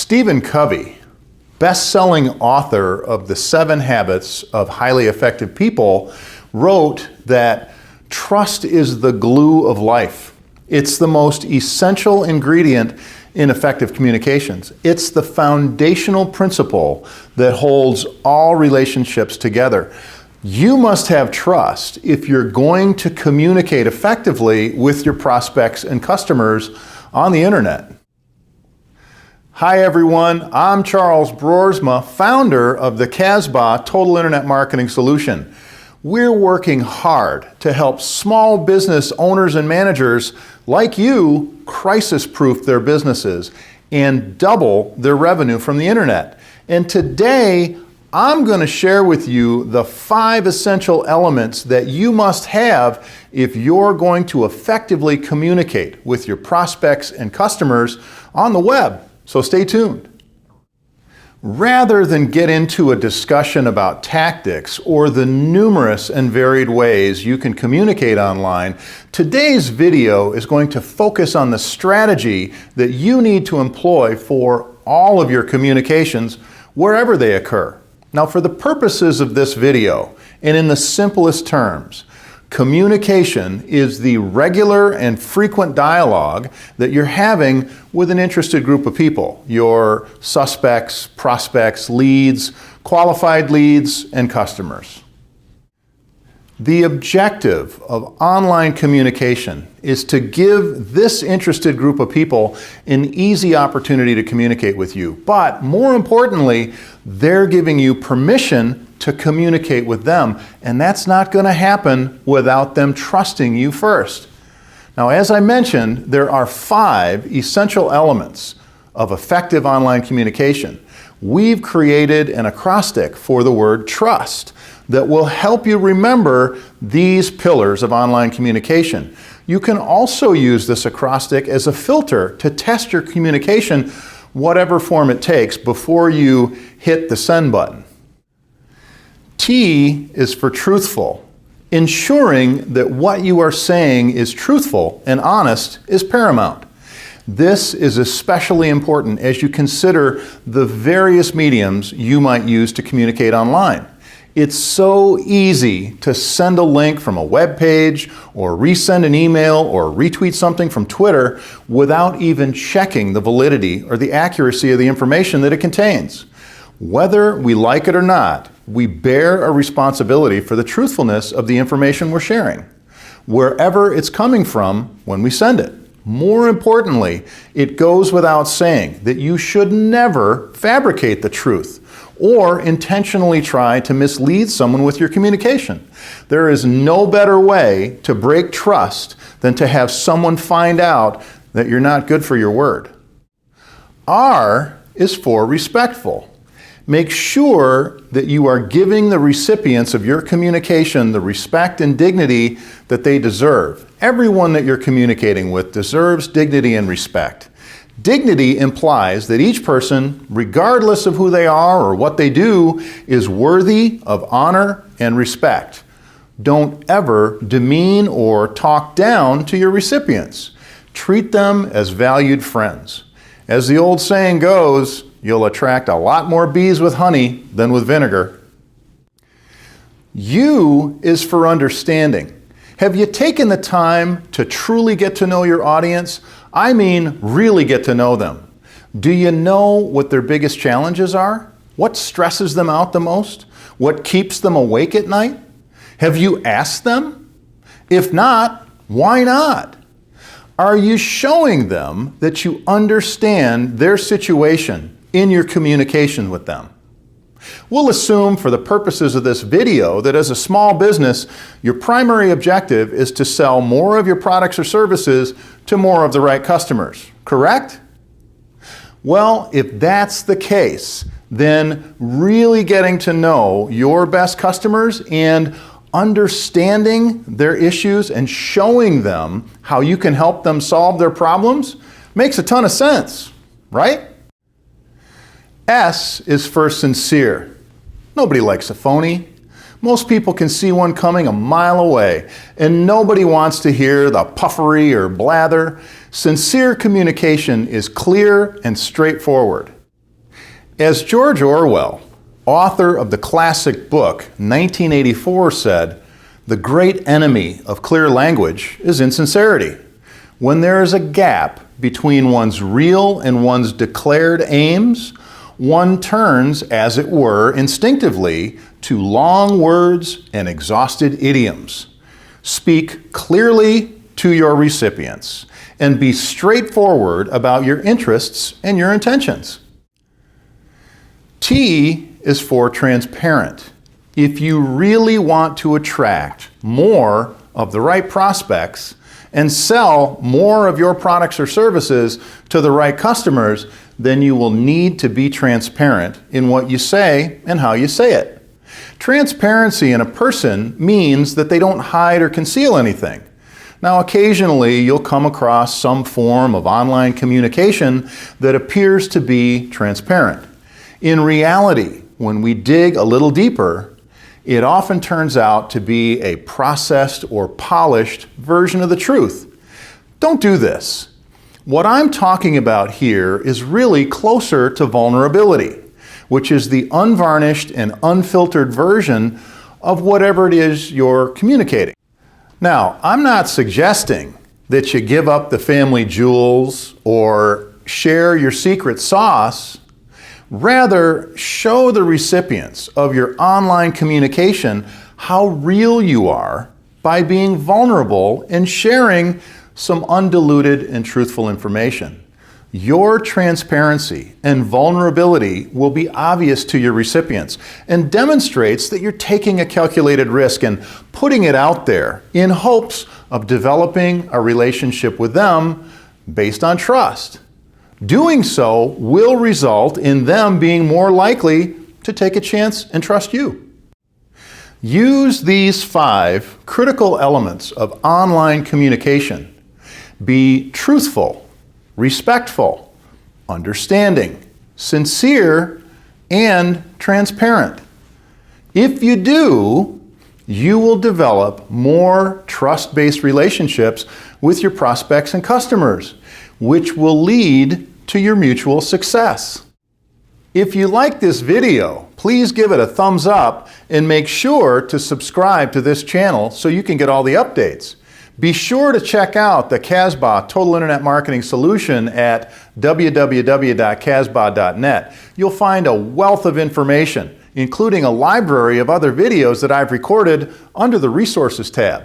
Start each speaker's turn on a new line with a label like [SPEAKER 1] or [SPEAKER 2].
[SPEAKER 1] Stephen Covey, best-selling author of The 7 Habits of Highly Effective People, wrote that trust is the glue of life. It's the most essential ingredient in effective communications. It's the foundational principle that holds all relationships together. You must have trust if you're going to communicate effectively with your prospects and customers on the internet. Hi everyone, I'm Charles Broersma, founder of the Casbah Total Internet Marketing Solution. We're working hard to help small business owners and managers like you crisis-proof their businesses and double their revenue from the internet. And today, I'm going to share with you the 5 essential elements that you must have if you're going to effectively communicate with your prospects and customers on the web. So stay tuned. Rather than get into a discussion about tactics or the numerous and varied ways you can communicate online, today's video is going to focus on the strategy that you need to employ for all of your communications wherever they occur. Now, for the purposes of this video, and in the simplest terms, communication is the regular and frequent dialogue that you're having with an interested group of people, your suspects, prospects, leads, qualified leads, and customers. The objective of online communication is to give this interested group of people an easy opportunity to communicate with you. But more importantly, they're giving you permission to communicate with them. And that's not going to happen without them trusting you first. Now, as I mentioned, there are 5 essential elements of effective online communication. We've created an acrostic for the word trust that will help you remember these pillars of online communication. You can also use this acrostic as a filter to test your communication, whatever form it takes, before you hit the send button. T is for truthful. Ensuring that what you are saying is truthful and honest is paramount. This is especially important as you consider the various mediums you might use to communicate online. It's so easy to send a link from a web page or resend an email or retweet something from Twitter without even checking the validity or the accuracy of the information that it contains. Whether we like it or not, we bear a responsibility for the truthfulness of the information we're sharing, wherever it's coming from when we send it. More importantly, it goes without saying that you should never fabricate the truth or intentionally try to mislead someone with your communication. There is no better way to break trust than to have someone find out that you're not good for your word. R is for respectful. Make sure that you are giving the recipients of your communication the respect and dignity that they deserve. Everyone that you're communicating with deserves dignity and respect. Dignity implies that each person, regardless of who they are or what they do, is worthy of honor and respect. Don't ever demean or talk down to your recipients. Treat them as valued friends. As the old saying goes, you'll attract a lot more bees with honey than with vinegar. U is for understanding. Have you taken the time to truly get to know your audience? I mean, really get to know them. Do you know what their biggest challenges are? What stresses them out the most? What keeps them awake at night? Have you asked them? If not, why not? Are you showing them that you understand their situation in your communication with them? We'll assume for the purposes of this video that as a small business, your primary objective is to sell more of your products or services to more of the right customers, correct? Well, if that's the case, then really getting to know your best customers and understanding their issues and showing them how you can help them solve their problems makes a ton of sense, right? S is for sincere. Nobody likes a phony. Most people can see one coming a mile away, and nobody wants to hear the puffery or blather. Sincere communication is clear and straightforward. As George Orwell, author of the classic book 1984, said, "The great enemy of clear language is insincerity. When there is a gap between one's real and one's declared aims, one turns, as it were, instinctively to long words and exhausted idioms. Speak clearly to your recipients and be straightforward about your interests and your intentions." T is for transparent. If you really want to attract more of the right prospects and sell more of your products or services to the right customers, then you will need to be transparent in what you say and how you say it. Transparency in a person means that they don't hide or conceal anything. Now, occasionally you'll come across some form of online communication that appears to be transparent. In reality, when we dig a little deeper, it often turns out to be a processed or polished version of the truth. Don't do this. What I'm talking about here is really closer to vulnerability, which is the unvarnished and unfiltered version of whatever it is you're communicating. Now, I'm not suggesting that you give up the family jewels or share your secret sauce. Rather, show the recipients of your online communication how real you are by being vulnerable and sharing some undiluted and truthful information. Your transparency and vulnerability will be obvious to your recipients and demonstrates that you're taking a calculated risk and putting it out there in hopes of developing a relationship with them based on trust. Doing so will result in them being more likely to take a chance and trust you. Use these 5 critical elements of online communication. Be truthful, respectful, understanding, sincere, and transparent. If you do, you will develop more trust-based relationships with your prospects and customers, which will lead to your mutual success. If you like this video, please give it a thumbs up and make sure to subscribe to this channel so you can get all the updates. Be sure to check out the Casbah Total Internet Marketing Solution at www.casbah.net. You'll find a wealth of information, including a library of other videos that I've recorded under the Resources tab.